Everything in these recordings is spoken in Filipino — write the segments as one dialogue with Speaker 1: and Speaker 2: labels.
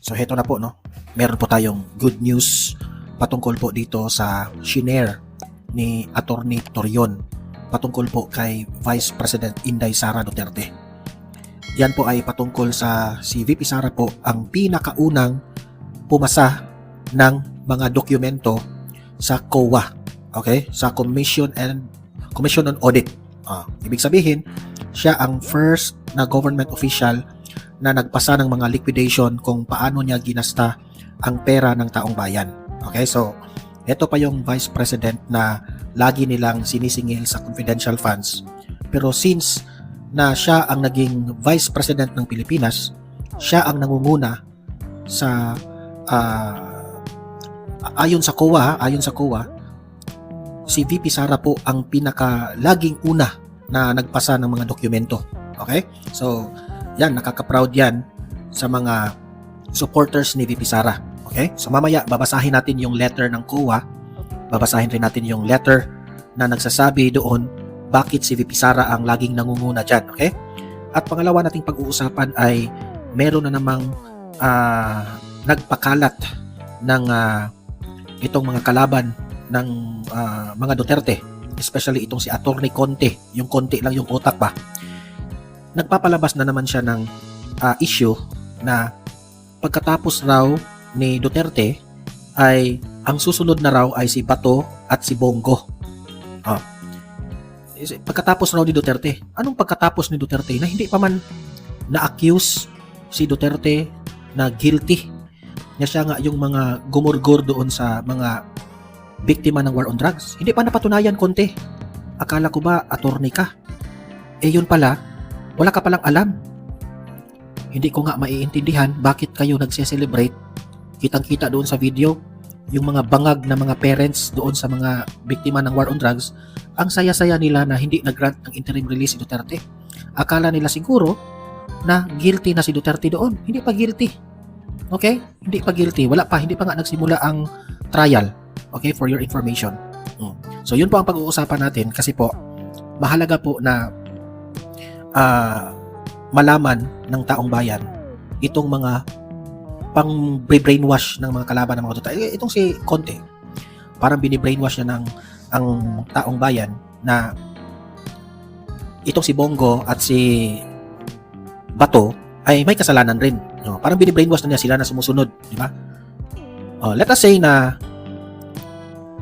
Speaker 1: So heto na po, no. Meron po tayong good news patungkol po dito sa shinare ni Attorney Torion patungkol po kay Vice President Inday Sara Duterte. Yan po ay patungkol sa si VP Sara po ang pinakaunang pumasa ng mga dokumento sa COA, okay? Sa Commission on Audit. Ibig sabihin, siya ang first na government official na nagpasa ng mga liquidation kung paano niya ginasta ang pera ng taong bayan. Okay, so ito pa yung Vice President na lagi nilang sinisingil sa confidential funds. Pero since na siya ang naging Vice President ng Pilipinas, siya ang nangunguna sa ayon sa COA, si VP Sara po ang laging una na nagpasa ng mga dokumento. Okay? So, yan, nakaka-proud yan sa mga supporters ni VP Sara. Okay? So, mamaya, babasahin natin yung letter ng COA. Babasahin rin natin yung letter na nagsasabi doon bakit si VP Sara ang laging nangunguna dyan. Okay? At pangalawa nating pag-uusapan ay meron na namang nagpakalat ng itong mga kalaban ng mga Duterte, especially itong si Attorney Conte, yung konti lang yung utak pa. Nagpapalabas na naman siya ng issue na pagkatapos raw ni Duterte ay ang susunod na raw ay si Bato at si Bongo. Pagkatapos raw ni Duterte. Anong pagkatapos ni Duterte na hindi pa man na-accuse si Duterte na guilty na siya nga yung mga gumurgur doon sa mga biktima ng war on drugs? Hindi pa napatunayan, Conte. Akala ko ba attorney ka? Yun pala, wala ka palang alam. Hindi ko nga maiintindihan bakit kayo nagse-celebrate. Kitang-kita doon sa video yung mga bangag na mga parents doon sa mga biktima ng war on drugs. Ang saya-saya nila na hindi nag-grant ng interim release si Duterte. Akala nila siguro na guilty na si Duterte doon. Hindi pa guilty. Okay? Hindi pa guilty. Wala pa. Hindi pa nga nagsimula ang trial. Okay? For your information. So, yun po ang pag-uusapan natin kasi po, mahalaga po na malaman ng taong bayan itong mga pang-brainwash ng mga kalaban ng mga Duterte. Itong si Conte, parang bini-brainwash niya ang taong bayan na itong si Bongo at si Bato ay may kasalanan rin. No? Parang bini-brainwash na niya sila na sumusunod, di ba? Let us say na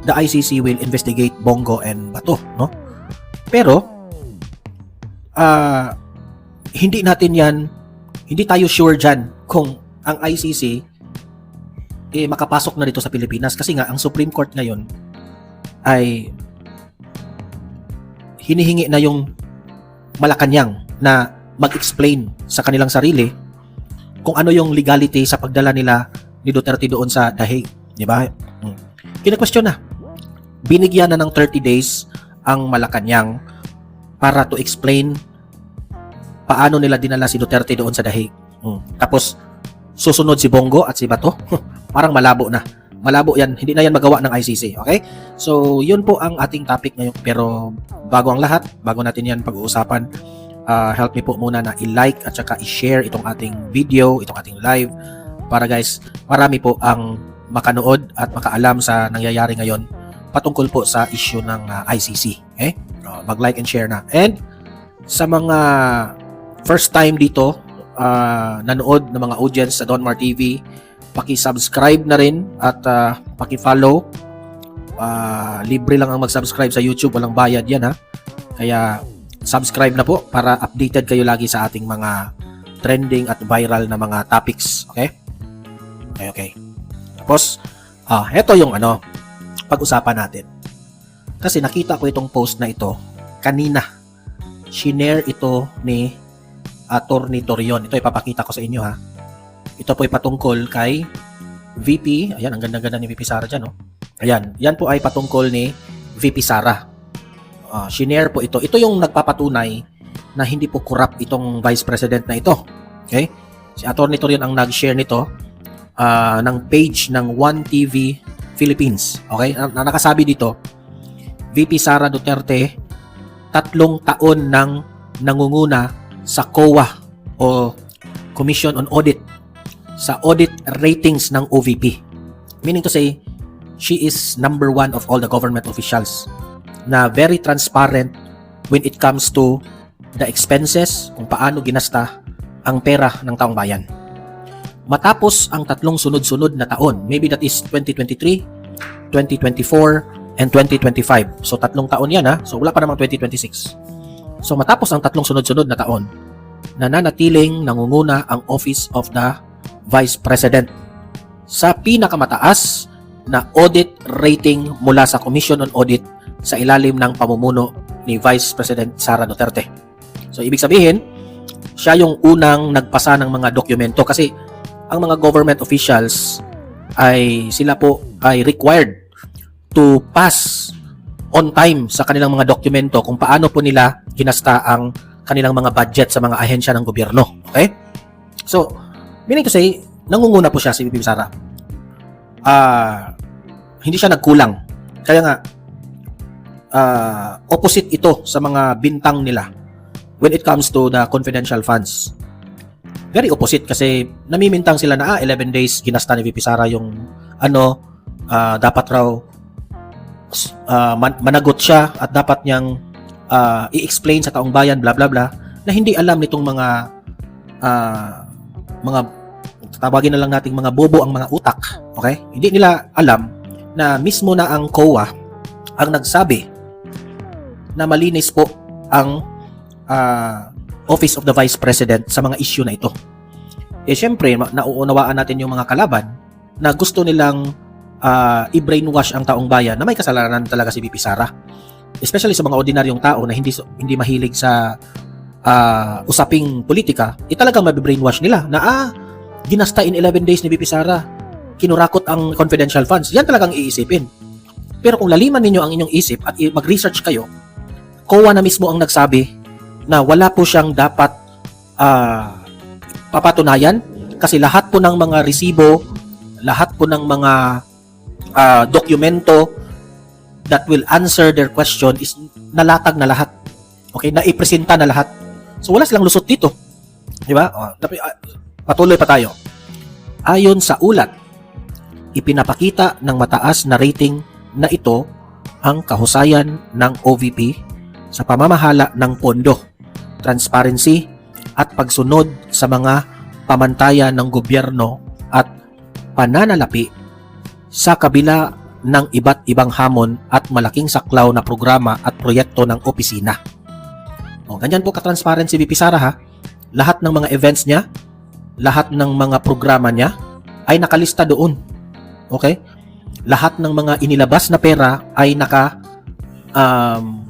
Speaker 1: the ICC will investigate Bongo and Bato, no? Pero hindi tayo sure dyan kung ang ICC makapasok na dito sa Pilipinas kasi nga ang Supreme Court ngayon ay hinihingi na yung Malacanang na mag-explain sa kanilang sarili kung ano yung legality sa pagdala nila ni Duterte doon sa The Hague, di ba? Kina-question na. Binigyan na ng 30 days ang Malacanang para to explain paano nila dinala si Duterte doon sa The Hague. Tapos susunod si Bongo at si Bato. Parang malabo na. Malabo yan. Hindi na yan magawa ng ICC. Okay? So, yun po ang ating topic ngayon. Pero bago ang lahat, bago natin yan pag-uusapan, help me po muna na i-like at saka i-share itong ating video, itong ating live para guys, marami po ang makanood at makaalam sa nangyayari ngayon patungkol po sa issue ng ICC. Okay? Mag-like and share na. And sa mga first time dito, nanood ng mga audience sa Donmar TV, paki-subscribe na rin at paki-follow. Libre lang ang mag-subscribe sa YouTube, walang bayad yan ha. Kaya subscribe na po para updated kayo lagi sa ating mga trending at viral na mga topics. Okay? Okay. Tapos, heto yung pag-usapan natin. Kasi nakita ko itong post na ito kanina. Shinare ito ni Attorney Torion. Ito ipapakita ko sa inyo ha. Ito po ay patungkol kay VP. Ayan, ang ganda-ganda ni VP Sara dyan. Ayan, yan po ay patungkol ni VP Sara. Shinare po ito. Ito yung nagpapatunay na hindi po corrupt itong Vice President na ito. Okay? Si Attorney Torion ang nag-share nito ng page ng One TV Philippines. Okay? Nakasabi dito, VP Sara Duterte, 3 taon nang nangunguna sa COA o Commission on Audit sa audit ratings ng OVP. Meaning to say, she is number one of all the government officials na very transparent when it comes to the expenses, kung paano ginasta ang pera ng taong bayan. Matapos ang tatlong sunod-sunod na taon, maybe that is 2023, 2024, and 2025. So tatlong taon yan ha. So wala pa namang 2026. So matapos ang tatlong sunod-sunod na taon, nananatiling nangunguna ang Office of the Vice President sa pinakamataas na audit rating mula sa Commission on Audit sa ilalim ng pamumuno ni Vice President Sara Duterte. So ibig sabihin, siya yung unang nagpasa ng mga dokumento kasi ang mga government officials ay sila po ay required to pass on time sa kanilang mga dokumento kung paano po nila ginasta ang kanilang mga budget sa mga ahensya ng gobyerno. Okay? So, meaning to say, nangunguna po siya si VP Sara. Hindi siya nagkulang. Kaya nga, opposite ito sa mga bintang nila when it comes to the confidential funds. Very opposite kasi namimintang sila na 11 days ginasta ni VP Sara yung dapat raw managot siya at dapat niyang i-explain sa taong bayan bla bla bla na hindi alam nitong mga tawagin na lang nating mga bobo ang mga utak. Okay? Hindi nila alam na mismo na ang COA ang nagsabi na malinis po ang Office of the Vice President sa mga issue na ito. Eh syempre, nauunawaan natin yung mga kalaban na gusto nilang i-brainwash ang taong bayan na may kasalanan talaga si VP Sara. Especially sa mga ordinaryong tao na hindi mahilig sa usaping politika, talagang mabibrainwash nila na ginasta in 11 days ni VP Sara, kinurakot ang confidential funds. Yan talagang iisipin. Pero kung laliman ninyo ang inyong isip at mag-research kayo, COA na mismo ang nagsabi na wala po siyang dapat papatunayan kasi lahat po ng mga resibo, lahat po ng mga dokumento that will answer their question is nalatag na lahat. Okay? Naipresenta na lahat. So wala silang lusot dito. Di ba? Patuloy pa tayo. Ayon sa ulat, ipinapakita ng mataas na rating na ito ang kahusayan ng OVP sa pamamahala ng pondo, transparency at pagsunod sa mga pamantayan ng gobyerno at pananalapi sa kabila ng iba't ibang hamon at malaking saklaw na programa at proyekto ng opisina. Ganyan po ka-transparent si VP Sara ha. Lahat ng mga events niya, lahat ng mga programa niya ay nakalista doon. Okay? Lahat ng mga inilabas na pera ay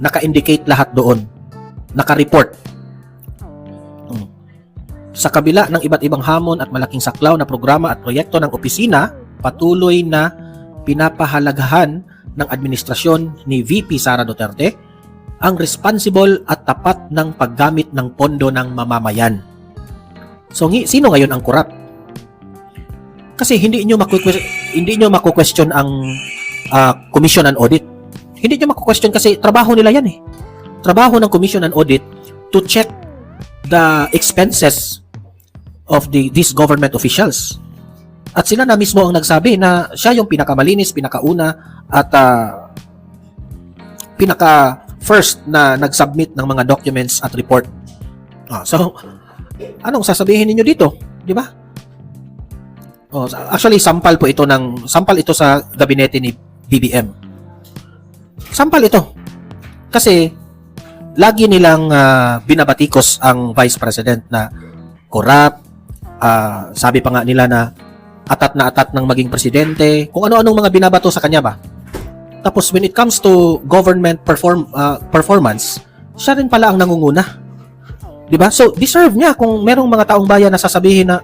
Speaker 1: naka-indicate lahat doon. Naka-report. Sa kabila ng iba't ibang hamon at malaking saklaw na programa at proyekto ng opisina, patuloy na pinapahalagahan ng administrasyon ni VP Sara Duterte ang responsible at tapat ng paggamit ng pondo ng mamamayan. So, sino ngayon ang corrupt? Kasi hindi nyo mako-question ang Commission on Audit. Hindi nyo mako-question kasi trabaho nila yan eh. Trabaho ng Commission on Audit to check the expenses of these government officials. At sila na mismo ang nagsabi na siya yung pinakamalinis, pinakauna at pinaka-first na nag-submit ng mga documents at report. So, anong sasabihin niyo dito? Di ba? Actually, sampal ito sa gabinete ni BBM. Sampal ito. Kasi, lagi nilang binabatikos ang Vice President na corrupt. Sabi pa nga nila na atat ng maging presidente. Kung ano-anong mga binabato sa kanya ba. Tapos, when it comes to government performance, siya rin pala ang nangunguna. Diba? So, deserve niya kung merong mga taong bayan na sasabihin na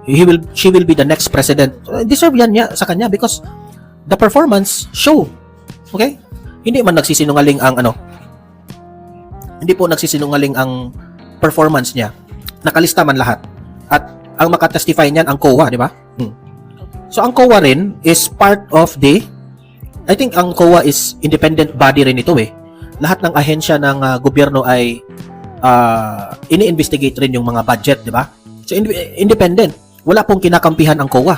Speaker 1: she will be the next president. Deserve yan niya sa kanya because the performance show. Okay? Hindi man nagsisinungaling ang hindi po nagsisinungaling ang performance niya. Nakalista man lahat. At ang makatestify niyan ang COA, di ba? So, ang COA rin is part of I think ang COA is independent body rin ito eh. Lahat ng ahensya ng gobyerno ay ini-investigate rin yung mga budget, di ba? So, independent. wala pong kinakampihan ang COA.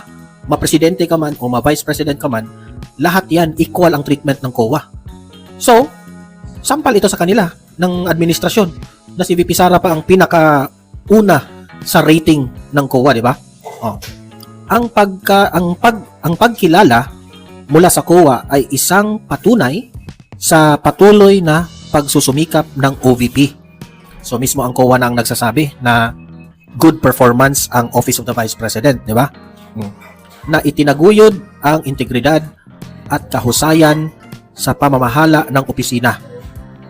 Speaker 1: Ma-presidente ka man o ma-vice president ka man, lahat yan equal ang treatment ng COA. So, sampal ito sa kanila ng administrasyon na si VP Sara pa ang pinakauna sa rating ng COA, di ba? Oh. Ang pagkilala mula sa COA ay isang patunay sa patuloy na pagsusumikap ng OVP. So mismo ang COA na ang nagsasabi na good performance ang Office of the Vice President, di ba? Na itinaguyod ang integridad at kahusayan sa pamamahala ng opisina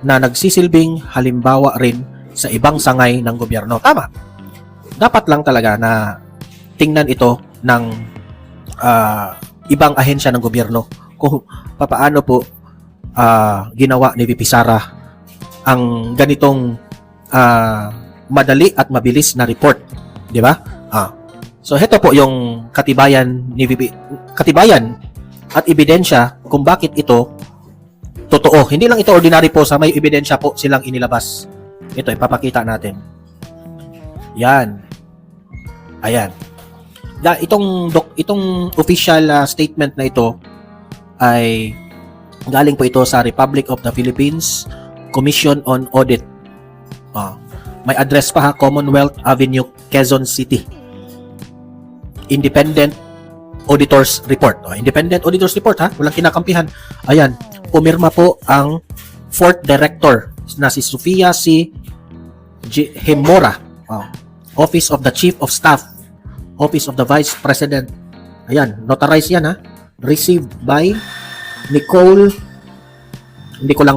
Speaker 1: na nagsisilbing halimbawa rin sa ibang sangay ng gobyerno. Tama. Dapat lang talaga na tingnan ito ng ibang ahensya ng gobyerno kung papaano po ginawa ni VP Sara ang ganitong madali at mabilis na report, di ba? So heto po yung katibayan ni VP, katibayan at ebidensya kung bakit ito totoo. Hindi lang ito ordinary po, sa may ebidensya po silang inilabas. Ito ipapakita natin. Yan. Ayan. Itong official statement na ito ay galing po ito sa Republic of the Philippines Commission on Audit. May address pa ha, Commonwealth Avenue, Quezon City. Independent Auditors Report. Independent Auditors Report ha, walang kinakampihan. Ayan, pumirma po ang 4th Director na si Sofia C. Hemora. Office of the Chief of Staff, Office of the Vice President. Ayan, notarized yan ha. Received by Nicole, hindi ko lang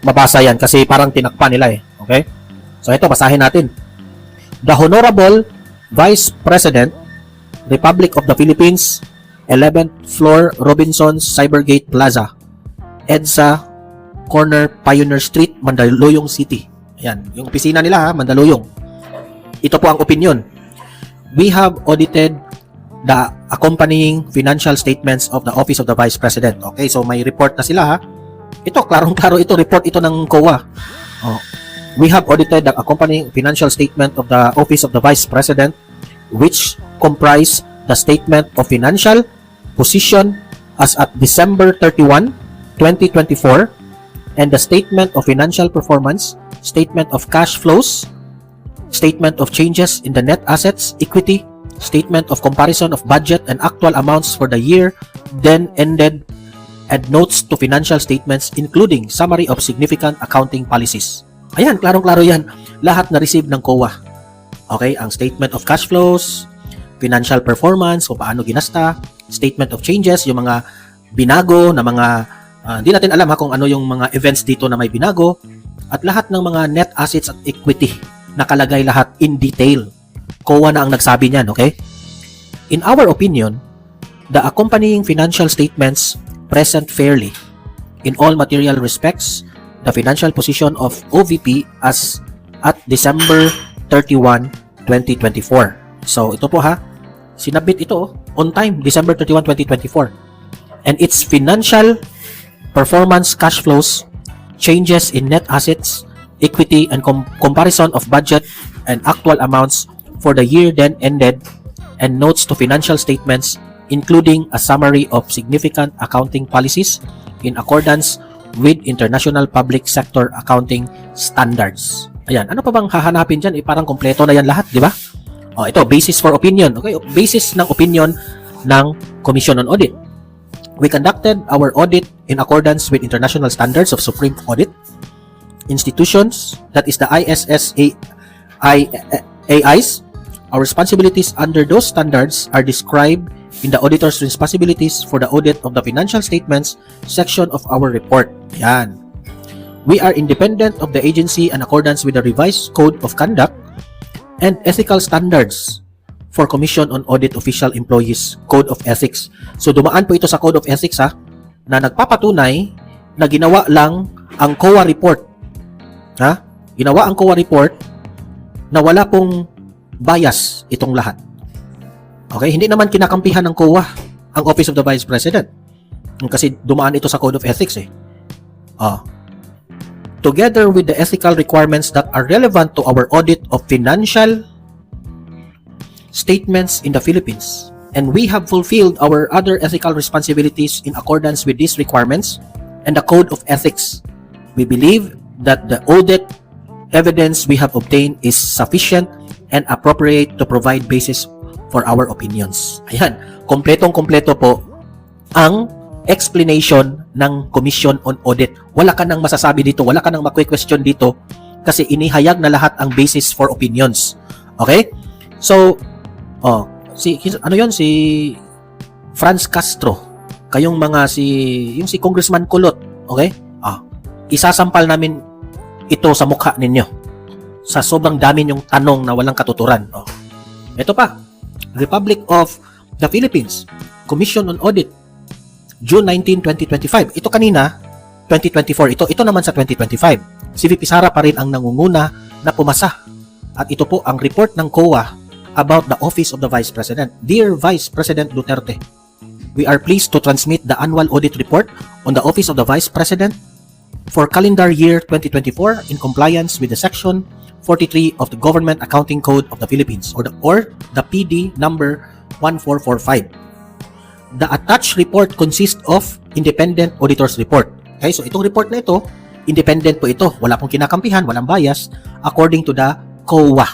Speaker 1: mabasa yan kasi parang tinakpan nila eh. Okay? So ito, basahin natin. The Honorable Vice President, Republic of the Philippines, 11th floor, Robinson's Cybergate Plaza, EDSA, corner Pioneer Street, Mandaluyong City. Ayan, yung opisina nila ha, Mandaluyong. Ito po ang opinion. We have audited the accompanying financial statements of the Office of the Vice President. Okay, so may report na sila ha. Ito, klarong-klaro ito, report ito ng COA. We have audited the accompanying financial statement of the Office of the Vice President, which comprise the statement of financial position as at December 31, 2024, and the statement of financial performance, statement of cash flows, statement of changes in the net assets, equity, statement of comparison of budget and actual amounts for the year then ended, and notes to financial statements including summary of significant accounting policies. Ayan, klarong-klaro yan. Lahat na receive ng COA. Okay, ang statement of cash flows, financial performance, kung paano ginasta, statement of changes, yung mga binago na mga, hindi natin alam ha kung ano yung mga events dito na may binago, at lahat ng mga net assets at equity, nakalagay lahat in detail. COA na ang nagsabi niyan, okay? In our opinion, the accompanying financial statements present fairly, in all material respects, the financial position of OVP as at December 31, 2024. So, ito po ha, sinabit ito on time, December 31, 2024. And its financial performance, cash flows, changes in net assets, equity, and comparison of budget and actual amounts for the year then ended, and notes to financial statements including a summary of significant accounting policies in accordance with international public sector accounting standards. Ayan, ano pa bang hahanapin dyan? Parang kompleto na yan lahat, di ba? Ito, basis for opinion. Okay, basis ng opinion ng Commission on Audit. We conducted our audit in accordance with international standards of Supreme Audit institutions, that is the ISSAIs. Our responsibilities under those standards are described in the auditor's responsibilities for the audit of the financial statements section of our report. Yan. We are independent of the agency in accordance with the revised Code of Conduct and Ethical Standards for Commission on Audit Official Employees Code of Ethics. So dumaan po ito sa Code of Ethics ha, na nagpapatunay na ginawa lang ang COA report. Ha? Ginawa ang COA report na wala pong bias itong lahat. Okay, hindi naman kinakampihan ng COA ang Office of the Vice President. Kasi dumaan ito sa Code of Ethics eh. Together with the ethical requirements that are relevant to our audit of financial statements in the Philippines, and we have fulfilled our other ethical responsibilities in accordance with these requirements and the Code of Ethics. We believe that the audit evidence we have obtained is sufficient and appropriate to provide basis for our opinions. Ayan, kompletong-kompleto po ang explanation ng Commission on Audit. Wala ka nang masasabi dito, wala ka nang makwe-question dito kasi inihayag na lahat ang basis for opinions. Okay? So, si Franz Castro, kayong mga yung si Congressman Kulot, okay? Isasampal namin ito sa mukha ninyo. Sa sobrang dami yung tanong na walang katuturan. Ito pa, Republic of the Philippines, Commission on Audit, June 19, 2025. Ito kanina, 2024. Ito naman sa 2025. Si VP Sara pa rin ang nangunguna na pumasa. At ito po ang report ng COA about the Office of the Vice President. Dear Vice President Duterte, we are pleased to transmit the annual audit report on the Office of the Vice President for calendar year 2024 in compliance with the Section 43 of the Government Accounting Code of the Philippines or the PD number 1445. The attached report consists of independent auditor's report. Okay, so itong report na ito, independent po ito. Wala pong kinakampihan, walang bias according to the COA.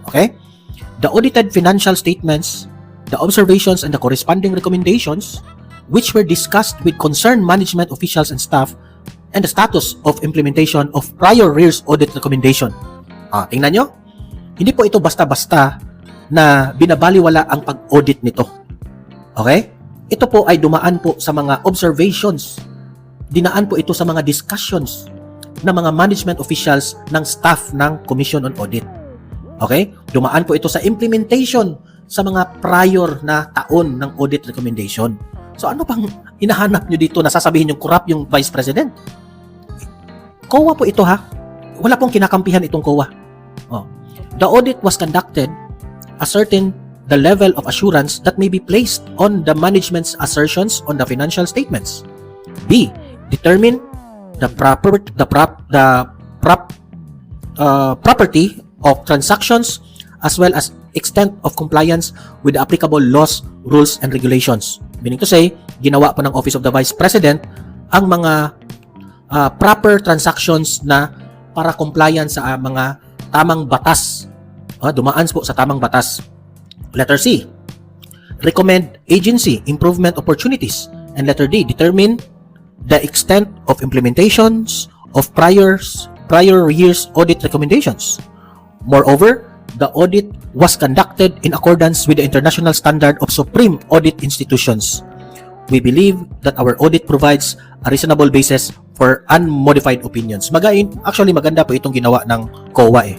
Speaker 1: Okay? The audited financial statements, the observations and the corresponding recommendations which were discussed with concerned management officials and staff and the status of implementation of prior year's audit recommendation. Tingnan nyo. Hindi po ito basta-basta na binabaliwala ang pag-audit nito. Okay? Ito po ay dumaan po sa mga observations. Dinaan po ito sa mga discussions ng mga management officials ng staff ng Commission on Audit. Okay? Dumaan po ito sa implementation sa mga prior na taon ng audit recommendation. So ano pang hinahanap nyo dito na sasabihin yung corrupt yung Vice President? COA po ito ha. Wala pong kinakampihan itong COA. The audit was conducted ascertain the level of assurance that may be placed on the management's assertions on the financial statements. B. Determine the property of transactions as well as extent of compliance with the applicable laws, rules, and regulations. Meaning to say, ginawa po ng Office of the Vice President ang mga proper transactions na para compliance sa mga tamang batas. Dumaan po sa tamang batas. Letter C, recommend agency improvement opportunities. And letter D, determine the extent of implementations of prior year's audit recommendations. Moreover, the audit was conducted in accordance with the international standard of supreme audit institutions. We believe that our audit provides a reasonable basis for unmodified opinions. Actually, maganda po itong ginawa ng COA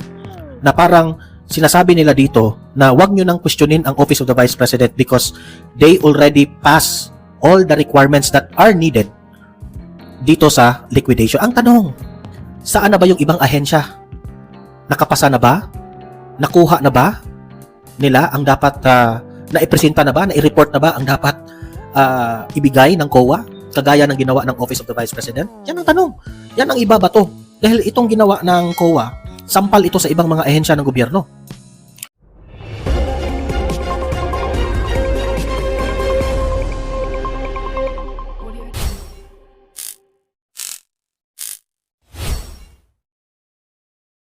Speaker 1: na parang sinasabi nila dito na wag nyo nang questionin ang Office of the Vice President because they already pass all the requirements that are needed dito sa liquidation. Ang tanong, saan na ba yung ibang ahensya? Nakapasa na ba? Nakuha na ba nila ang dapat naipresenta na ba? Nai-report na ba ang dapat ibigay ng COA? Kagaya ng ginawa ng Office of the Vice President? Yan ang tanong. Yan ang iba ba to? Dahil itong ginawa ng COA, sampal ito sa ibang mga ahensya ng gobyerno.